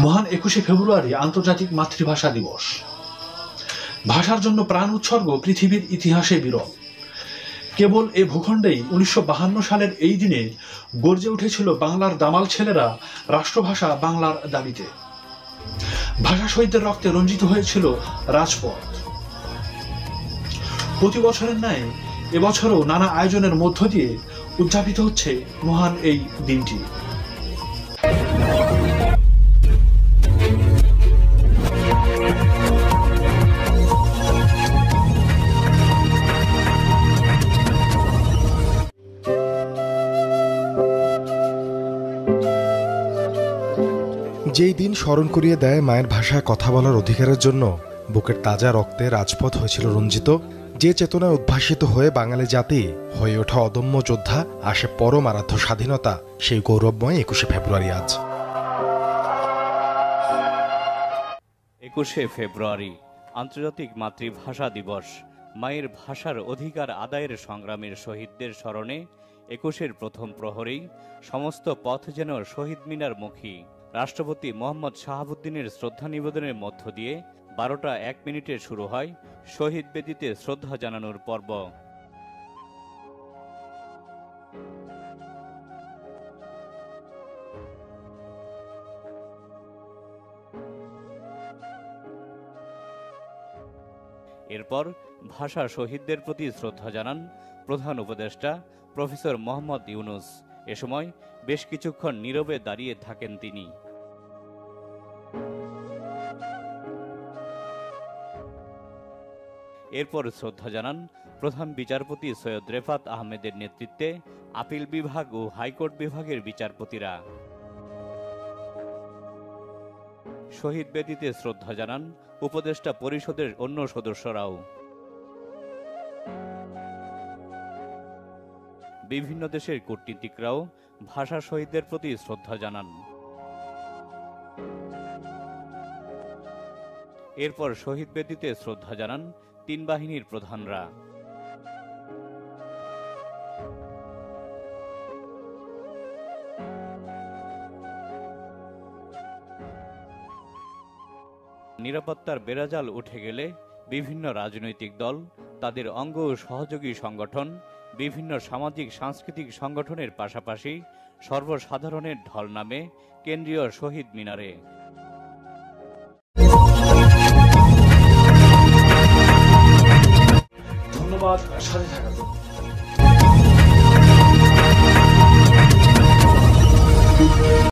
মহান 21শে ফেব্রুয়ারি আন্তর্জাতিক মাতৃভাষা দিবস। ভাষার জন্য প্রাণ উৎসর্গ পৃথিবীর ইতিহাসে বিরল। কেবল এ ভূখণ্ডেই 1952 সালের এই দিনে গর্জে উঠেছিল বাংলার দামাল ছেলেরা রাষ্ট্রভাষা বাংলার দাবিতে। ভাষা শহীদদের রক্তে রঞ্জিত হয়েছিল রাজপথ। প্রতি বছরের ন্যায় এবছরও নানা আয়োজনের মধ্য দিয়ে উদযাপিত হচ্ছে মহান এই দিনটি। যেই দিন স্মরণ করিয়ে দেয় মায়ের ভাষায় কথা বলার অধিকারের জন্য বুকের তাজা রক্তে রাজপথ হয়েছিল রঞ্জিত, যে চেতনায় উদ্ভাসিত হয়ে বাঙালি জাতি হয়ে ওঠা অদম্য যোদ্ধা, আসে পরম আরাধ্য স্বাধীনতা, সেই গৌরবময় 21শে ফেব্রুয়ারি আজ। 21শে ফেব্রুয়ারি আন্তর্জাতিক মাতৃভাষা দিবস। মায়ের ভাষার অধিকার আদায়ের সংগ্রামের শহীদদের স্মরণে 21-এর প্রথম প্রহরেই সমস্ত পথ যেন শহীদ মিনার মুখী। রাষ্ট্রপতি মোহাম্মদ শাহাবুদ্দিনের শ্রদ্ধা নিবেদনের মধ্য দিয়ে 12টা 1 মিনিটে শুরু হয় শহীদ বেদিতে শ্রদ্ধা জানানোর পর্ব। এরপর ভাষা শহীদদের প্রতি শ্রদ্ধা জানান প্রধান উপদেষ্টা প্রফেসর মোহাম্মদ ইউনুস। এ সময় বেশ কিছুক্ষণ নীরবে দাঁড়িয়ে থাকেন তিনি। এরপর শ্রদ্ধা জানান প্রধান বিচারপতি সৈয়দ রেফাত আহমেদের নেতৃত্বে আপিল বিভাগ ও হাইকোর্ট বিভাগের বিচারপতিরা। শহীদ বেদিতে শ্রদ্ধা জানান উপদেষ্টা পরিষদের অন্য সদস্যরাও। বিভিন্ন দেশের কূটনীতিকরাও ভাষা শহীদদের প্রতি শ্রদ্ধা জানান। এরপর শহীদ বেদিতে শ্রদ্ধা জানান 3 বাহিনীর প্রধানরা। নিরাপত্তার বেড়াজাল উঠে গেলে বিভিন্ন রাজনৈতিক দল, তাদের অঙ্গ ও সহযোগী সংগঠন, বিভিন্ন সামাজিক সাংস্কৃতিক সংগঠনের পাশাপাশি সর্বসাধারণের ঢল নামে কেন্দ্রীয় শহীদ মিনারে। ধন্যবাদ, সাথে